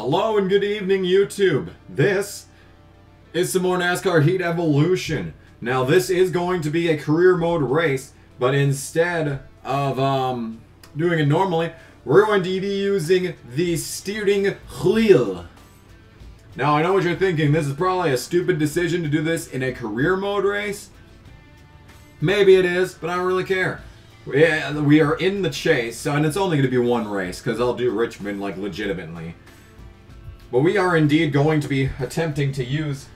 Hello and good evening, YouTube. This is some more NASCAR Heat Evolution. Now, this is going to be a career mode race, but instead of doing it normally, we're going to be using the steering wheel. Now, I know what you're thinking. This is probably a stupid decision to do this in a career mode race. Maybe it is, but I don't really care. Yeah, we are in the chase, and it's only going to be one race, because I'll do Richmond, like, legitimately. But we are indeed going to be attempting to use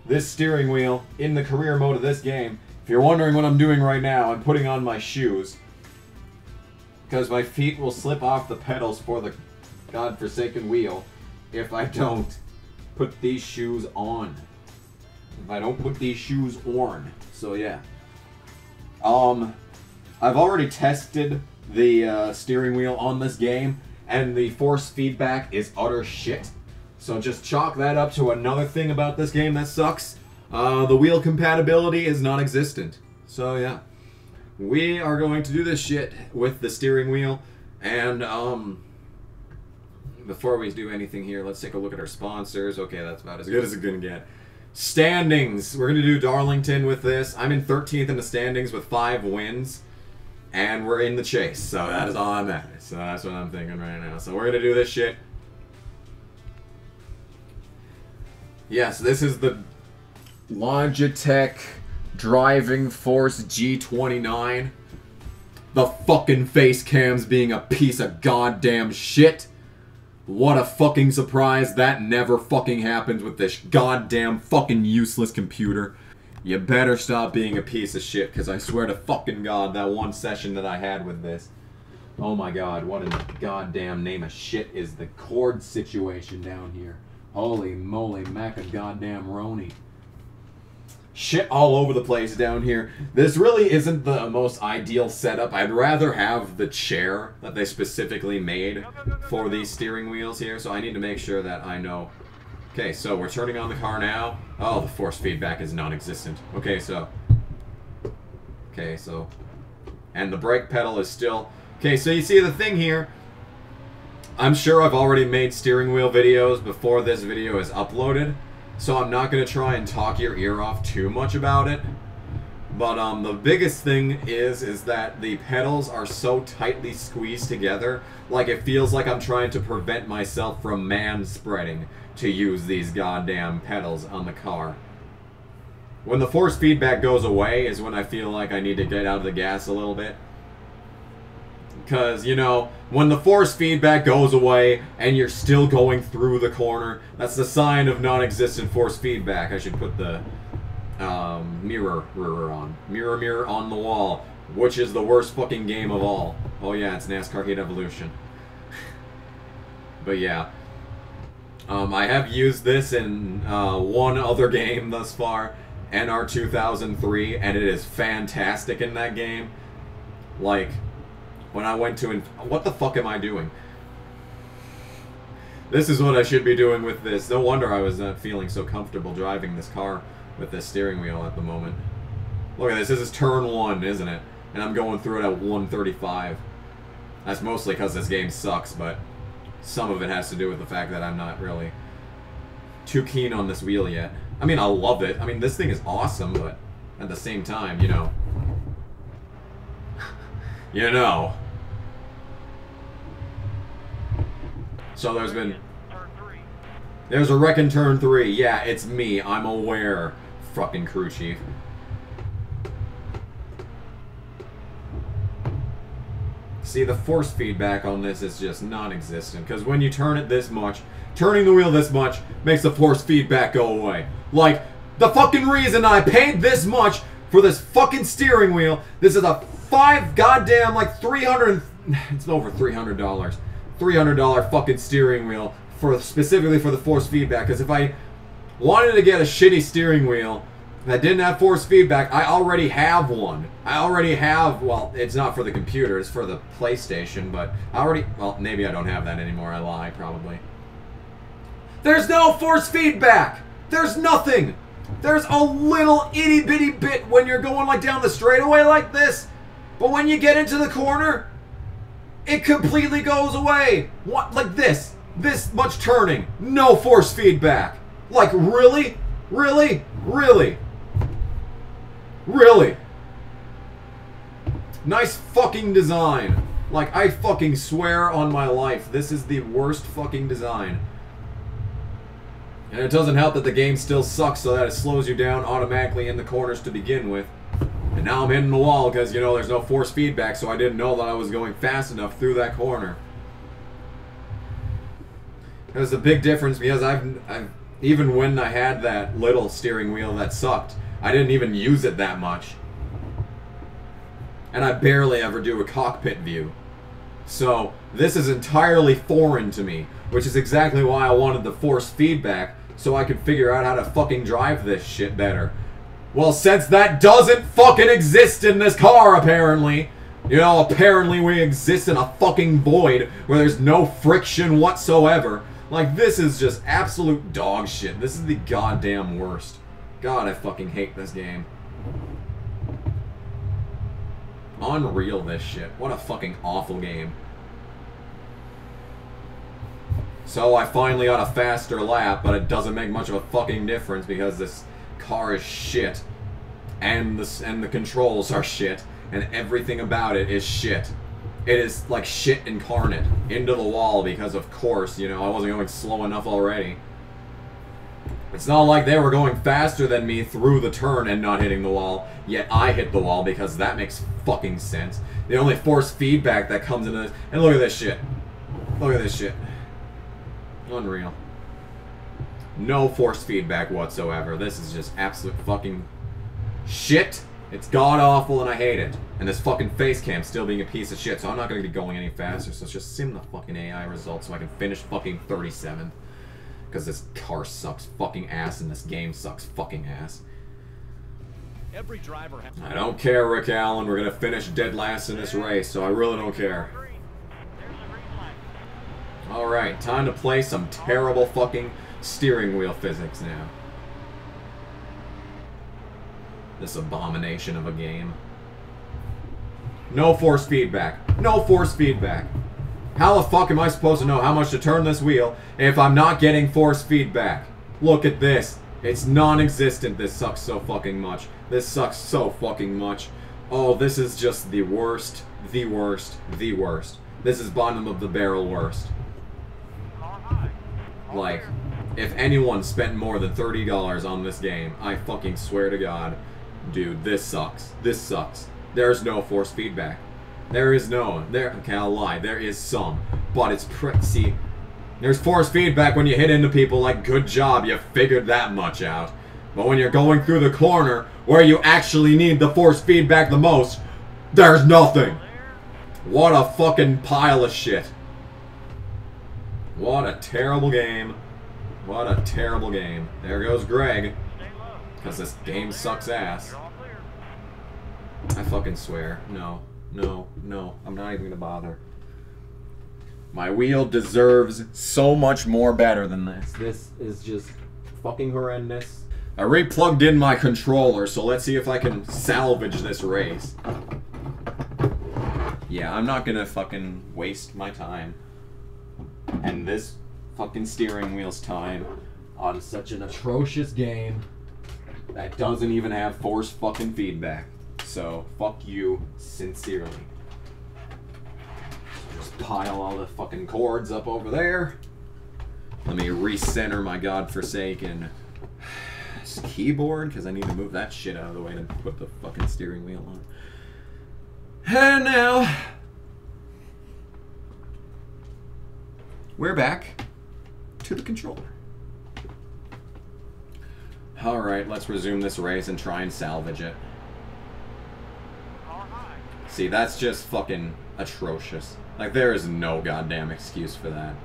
this steering wheel in the career mode of this game. If you're wondering what I'm doing right now, I'm putting on my shoes. Because my feet will slip off the pedals for the godforsaken wheel if I don't put these shoes on. If I don't put these shoes on. So yeah. I've already tested the steering wheel on this game, and the force feedback is utter shit. So just chalk that up to another thing about this game that sucks. The wheel compatibility is non-existent. So yeah. We are going to do this shit with the steering wheel. And before we do anything here, let's take a look at our sponsors. Okay, that's about as good as it's gonna get. Standings. We're gonna do Darlington with this. I'm in 13th in the standings with 5 wins. And we're in the chase. So that is all I'm at. So that's what I'm thinking right now. So we're gonna do this shit. Yes, this is the Logitech Driving Force G29. The fucking face cam's being a piece of goddamn shit. What a fucking surprise. That never fucking happens with this goddamn fucking useless computer. You better stop being a piece of shit, because I swear to fucking god, that one session that I had with this. Oh my god, what in the goddamn name of shit is the cord situation down here? Holy moly, maca-goddamn roni. Shit all over the place down here. This really isn't the most ideal setup. I'd rather have the chair that they specifically made for these steering wheels here, so I need to make sure that I know. Okay, so we're turning on the car now. Oh, the force feedback is non-existent. Okay, so... And the brake pedal is still... Okay, so you see the thing here. I'm sure I've already made steering wheel videos before this video is uploaded, so I'm not going to try and talk your ear off too much about it. But the biggest thing is that the pedals are so tightly squeezed together, like it feels like I'm trying to prevent myself from man-spreading to use these goddamn pedals on the car. When the force feedback goes away is when I feel like I need to get out of the gas a little bit. Because, you know, when the force feedback goes away and you're still going through the corner, that's the sign of non-existent force feedback. I should put the mirror on. Mirror on the wall. Which is the worst fucking game of all. Oh yeah, it's NASCAR Heat Evolution. But yeah. I have used this in one other game thus far. NR 2003. And it is fantastic in that game. Like... When I went to... What the fuck am I doing? This is what I should be doing with this. No wonder I was not feeling so comfortable driving this car with this steering wheel at the moment. Look at this. This is turn 1, isn't it? And I'm going through it at 135. That's mostly because this game sucks, but some of it has to do with the fact that I'm not really too keen on this wheel yet. I mean, I love it. I mean, this thing is awesome, but at the same time, you know... You know... So there's a wreck in turn 3. Yeah, it's me. I'm aware, fucking crew chief. See, the force feedback on this is just non-existent. Because when you turn it this much, turning the wheel this much makes the force feedback go away. Like, the fucking reason I paid this much for this fucking steering wheel, this is a goddamn, like, it's over $300. $300 fucking steering wheel specifically for the force feedback. Because if I wanted to get a shitty steering wheel that didn't have force feedback, I already have one. I already have, well, it's not for the computer, it's for the PlayStation, but well, maybe I don't have that anymore. I lie, probably. There's no force feedback! There's nothing! There's a little itty bitty bit when you're going like down the straightaway like this, but when you get into the corner, it completely goes away. What? Like this. This much turning, no force feedback. Like, really? Really? Really? Really? Nice fucking design. Like, I fucking swear on my life, this is the worst fucking design. And it doesn't help that the game still sucks so that it slows you down automatically in the corners to begin with. And now I'm hitting the wall because, you know, there's no force feedback, so I didn't know that I was going fast enough through that corner. There's a big difference because I've even when I had that little steering wheel that sucked, I didn't even use it that much. And I barely ever do a cockpit view. So, this is entirely foreign to me, which is exactly why I wanted the force feedback, so I could figure out how to fucking drive this shit better. Well, since that doesn't fucking exist in this car, apparently, you know, apparently we exist in a fucking void where there's no friction whatsoever. Like, this is just absolute dog shit. This is the goddamn worst. God, I fucking hate this game. Unreal, this shit. What a fucking awful game. So I finally got a faster lap, but it doesn't make much of a fucking difference because this car is shit. And the controls are shit. And everything about it is shit. It is like shit incarnate. Into the wall because, of course, you know, I wasn't going slow enough already. It's not like they were going faster than me through the turn and not hitting the wall, yet I hit the wall because that makes fucking sense. The only force feedback that comes into this... And look at this shit. Look at this shit. Unreal. No force feedback whatsoever. This is just absolute fucking shit. It's god-awful and I hate it. And this fucking face cam still being a piece of shit, so I'm not going to be going any faster, so let's just sim the fucking AI results so I can finish fucking 37th. Because this car sucks fucking ass and this game sucks fucking ass. Every driver has I don't care, Rick Allen. We're going to finish dead last in this race, so I really don't care. Alright, time to play some terrible fucking steering wheel physics now. This abomination of a game. No force feedback. No force feedback. How the fuck am I supposed to know how much to turn this wheel if I'm not getting force feedback? Look at this. It's non-existent. This sucks so fucking much. This sucks so fucking much. Oh, this is just the worst. The worst. The worst. This is bottom of the barrel worst. Like, if anyone spent more than $30 on this game, I fucking swear to God, dude, this sucks. This sucks. There's no force feedback. There is no. Okay, I'll lie. There is some. But it's see, there's force feedback when you hit into people, like, good job, you figured that much out. But when you're going through the corner, where you actually need the force feedback the most, there's nothing. What a fucking pile of shit. What a terrible game. What a terrible game. There goes Greg. Because this game sucks ass. I fucking swear. No. No, no, I'm not even gonna bother. My wheel deserves so much more better than this. This is just fucking horrendous. I re-plugged in my controller, so let's see if I can salvage this race. Yeah, I'm not gonna fucking waste my time and this fucking steering wheel's time on such an atrocious game that doesn't even have force fucking feedback. So, fuck you, sincerely. Just pile all the fucking cords up over there. Let me recenter my godforsaken keyboard, because I need to move that shit out of the way to put the fucking steering wheel on. And now, we're back to the controller. Alright, let's resume this race and try and salvage it. See, that's just fucking atrocious. Like, there is no goddamn excuse for that.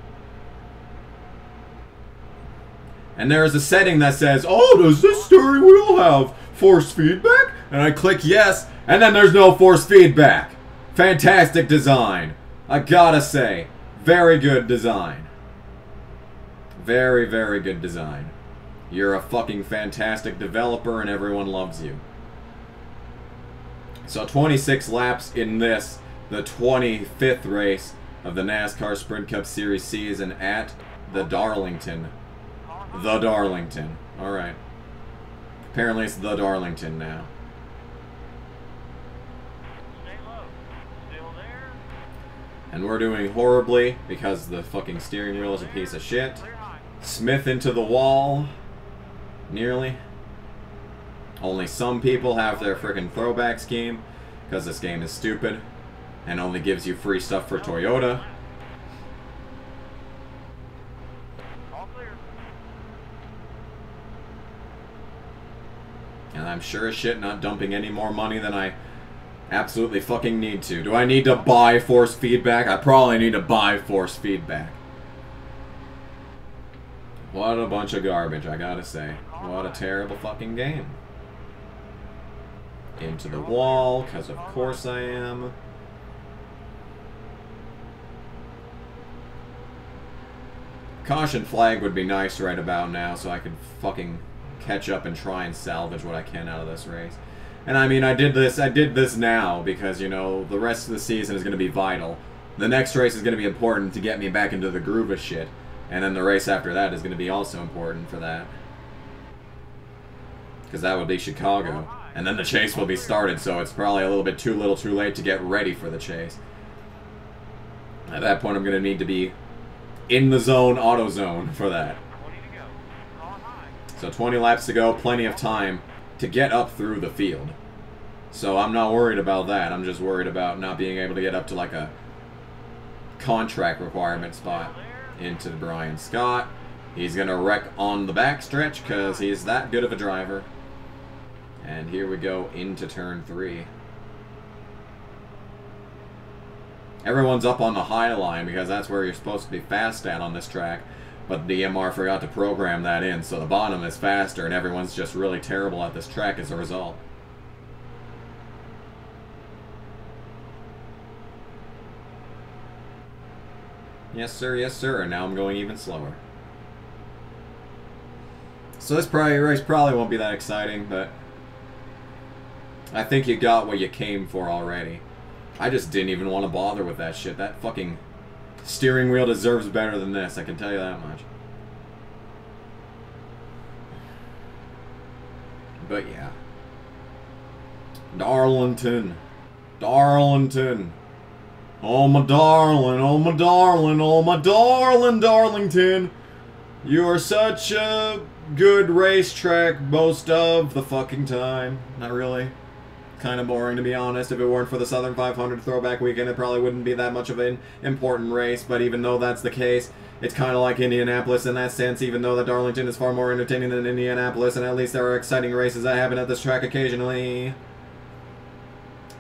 And there is a setting that says, oh, does this steering wheel have force feedback? And I click yes, and then there's no force feedback. Fantastic design. I gotta say, very good design. Very, very good design. You're a fucking fantastic developer and everyone loves you. So 26 laps in this, the 25th race of the NASCAR Sprint Cup Series season at The Darlington. The Darlington. Alright. Apparently it's the Darlington now. And we're doing horribly because the fucking steering wheel is a piece of shit. Smith into the wall. Nearly. Only some people have their frickin' throwback scheme because this game is stupid and only gives you free stuff for Toyota. And I'm sure as shit not dumping any more money than I absolutely fucking need to. Do I need to buy force feedback? I probably need to buy force feedback. What a bunch of garbage, I gotta say. What a terrible fucking game. Into the wall, because of course I am. Caution flag would be nice right about now so I could fucking catch up and try and salvage what I can out of this race. And I mean, I did this now because, you know, the rest of the season is going to be vital. The next race is going to be important to get me back into the groove of shit. And then the race after that is going to be also important for that. Because that would be Chicago. And then the chase will be started, so it's probably a little bit too little too late to get ready for the chase. At that point, I'm going to need to be in the zone, auto zone for that. So 20 laps to go, plenty of time to get up through the field. So I'm not worried about that. I'm just worried about not being able to get up to like a contract requirement spot into Brian Scott. He's going to wreck on the backstretch because he's that good of a driver. And here we go into turn 3. Everyone's up on the high line because that's where you're supposed to be fast at on this track. But the DMR forgot to program that in, so the bottom is faster and everyone's just really terrible at this track as a result. Yes sir, and now I'm going even slower. So this race probably won't be that exciting, but I think you got what you came for already. I just didn't even want to bother with that shit. That fucking steering wheel deserves better than this, I can tell you that much. But yeah. Darlington. Darlington. Oh my darling, oh my darling, oh my darling, Darlington. You are such a good racetrack most of the fucking time. Not really. Kind of boring, to be honest. If it weren't for the Southern 500 throwback weekend, it probably wouldn't be that much of an important race. But even though that's the case, it's kind of like Indianapolis in that sense, even though that Darlington is far more entertaining than Indianapolis, and at least there are exciting races that happen at this track occasionally.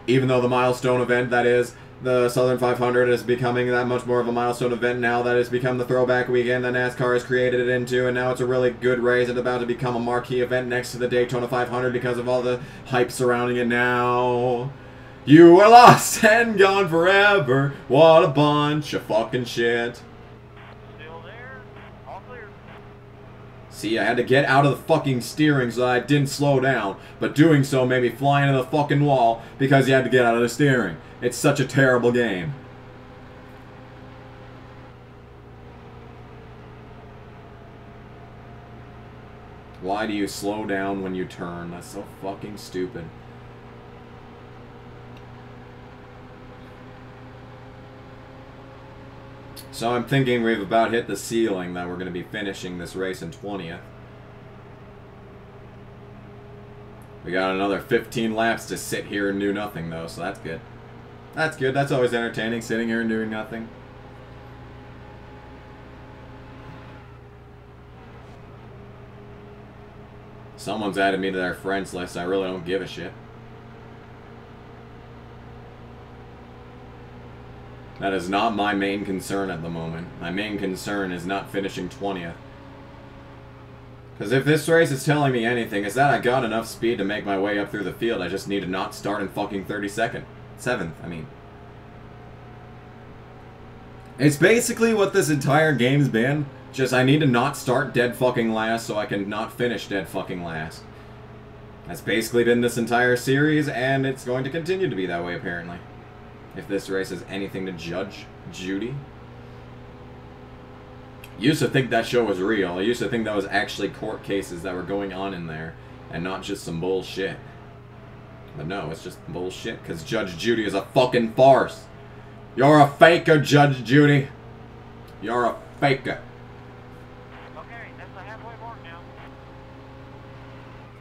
Even though the milestone event, that is, the Southern 500, is becoming that much more of a milestone event now that it's become the throwback weekend that NASCAR has created it into, and now it's a really good race and about to become a marquee event next to the Daytona 500 because of all the hype surrounding it now. You are lost and gone forever. What a bunch of fucking shit. Still there. All clear. See, I had to get out of the fucking steering so that I didn't slow down, but doing so made me fly into the fucking wall because you had to get out of the steering. It's such a terrible game. Why do you slow down when you turn? That's so fucking stupid. So I'm thinking we've about hit the ceiling that we're going to be finishing this race in 20th. We got another 15 laps to sit here and do nothing though, so that's good. That's good. That's always entertaining, sitting here and doing nothing. Someone's added me to their friends list. I really don't give a shit. That is not my main concern at the moment. My main concern is not finishing 20th. Because if this race is telling me anything, it's that I got enough speed to make my way up through the field. I just need to not start in fucking 32nd. 7th, I mean. It's basically what this entire game's been. Just I need to not start dead fucking last so I can not finish dead fucking last. That's basically been this entire series, and it's going to continue to be that way apparently. If this race is anything to judge, Judy. Used to think that show was real. I used to think that was actually court cases that were going on in there, and not just some bullshit. But no, it's just bullshit, because Judge Judy is a fucking farce. You're a faker, Judge Judy. You're a faker. Okay, that's the halfway mark now.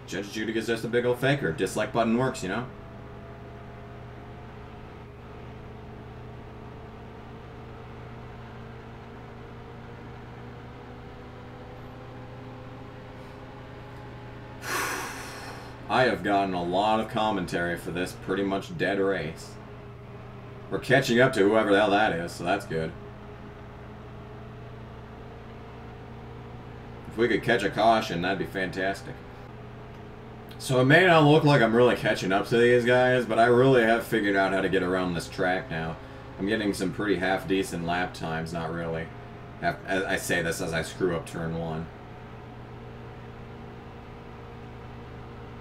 Judge Judy is just a big old faker. Dislike button works, you know? I have gotten a lot of commentary for this pretty much dead race. We're catching up to whoever the hell that is, so that's good. If we could catch a caution, that'd be fantastic. So it may not look like I'm really catching up to these guys, but I really have figured out how to get around this track now. I'm getting some pretty half-decent lap times, not really. I say this as I screw up turn 1.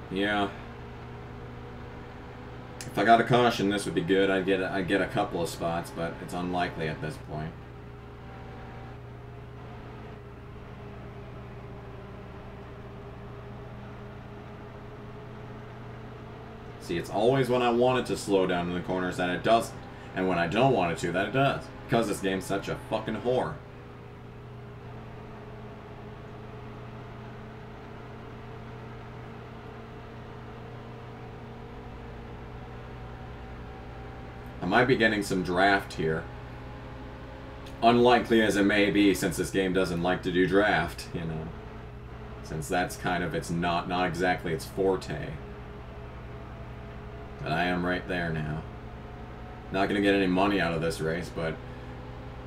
Yeah. If I got a caution, this would be good. I'd get a couple of spots, but it's unlikely at this point. See, it's always when I want it to slow down in the corners that it doesn't. And when I don't want it to, that it does. Because this game's such a fucking whore. I might be getting some draft here. Unlikely as it may be, since this game doesn't like to do draft, you know. Since that's kind of its not exactly its forte. But I am right there now. Not gonna get any money out of this race, but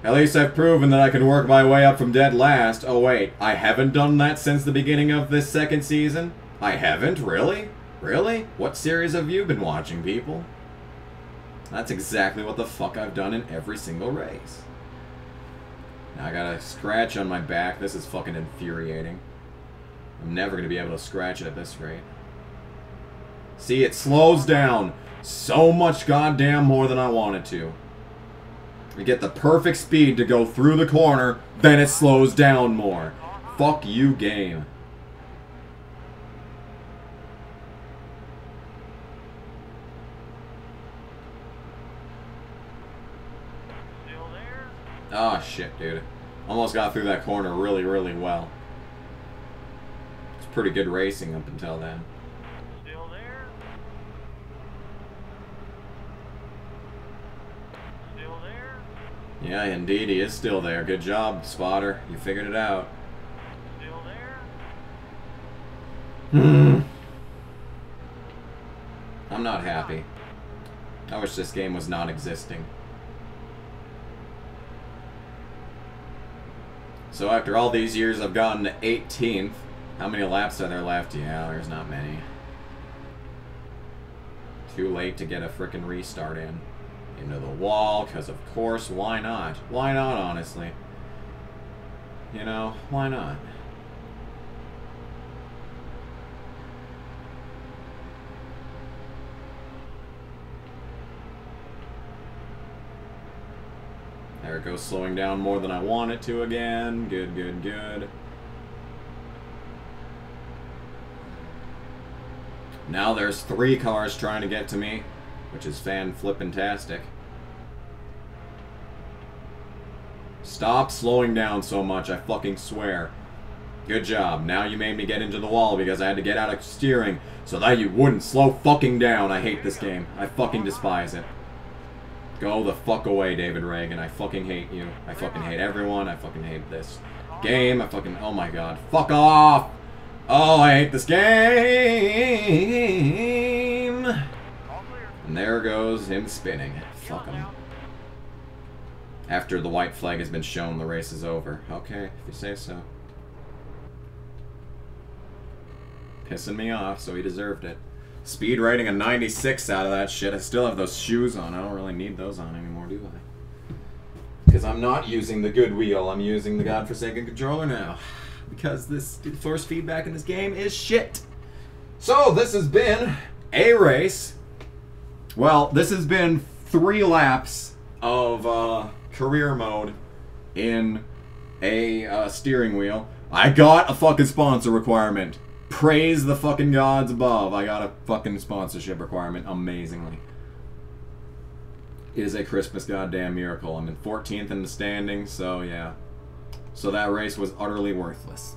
at least I've proven that I can work my way up from dead last. Oh wait, I haven't done that since the beginning of this second season? I haven't? Really? Really? What series have you been watching, people? That's exactly what the fuck I've done in every single race. Now I got a scratch on my back. This is fucking infuriating. I'm never going to be able to scratch it at this rate. See, it slows down so much goddamn more than I want it to. We get the perfect speed to go through the corner, then it slows down more. Fuck you, game. Oh shit, dude. Almost got through that corner really, really well. It's pretty good racing up until then. Still there? Still there? Yeah, indeed, he is still there. Good job, spotter. You figured it out. Still there? I'm not happy. I wish this game was not existing. So after all these years, I've gotten to 18th. How many laps are there left? Yeah, there's not many. Too late to get a frickin' restart in. Into the wall, because of course, why not? Why not, honestly? You know, why not? There it goes, slowing down more than I want it to again. Good, good, good. Now there's 3 cars trying to get to me, which is fan-flippin-tastic. Stop slowing down so much, I fucking swear. Good job. Now you made me get into the wall because I had to get out of steering so that you wouldn't slow fucking down. I hate this game. I fucking despise it. Go the fuck away, David Reagan. I fucking hate you. I fucking hate everyone. I fucking hate this game. I fucking... Oh my god. Fuck off! Oh, I hate this game! And there goes him spinning. Fuck him. After the white flag has been shown, the race is over. Okay, if you say so. Pissing me off, so he deserved it. Speed rating a 96 out of that shit. I still have those shoes on. I don't really need those on anymore, do I? Because I'm not using the good wheel. I'm using the godforsaken controller now. Because this force feedback in this game is shit. So, this has been a race. Well, this has been 3 laps of career mode in a steering wheel. I got a fucking sponsor requirement. Praise the fucking gods above. I got a fucking sponsorship requirement amazingly. It is a Christmas goddamn miracle. I'm in 14th in the standings, so yeah. So that race was utterly worthless.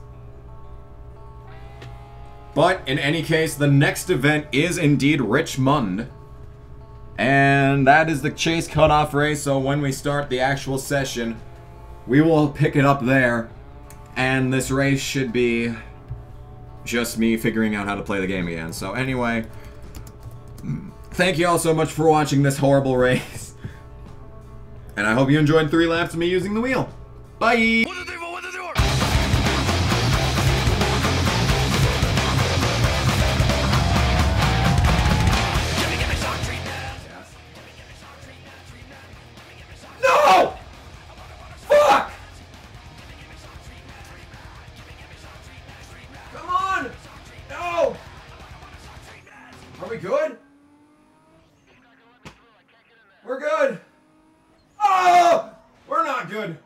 But in any case, the next event is indeed Richmond. And that is the chase cutoff race, so when we start the actual session, we will pick it up there. And this race should be just me figuring out how to play the game again. So anyway, thank you all so much for watching this horrible race. And I hope you enjoyed 3 laps of me using the wheel. Bye! No! Fuck! Come on! No! Are we good? We're good. Oh! We're not good.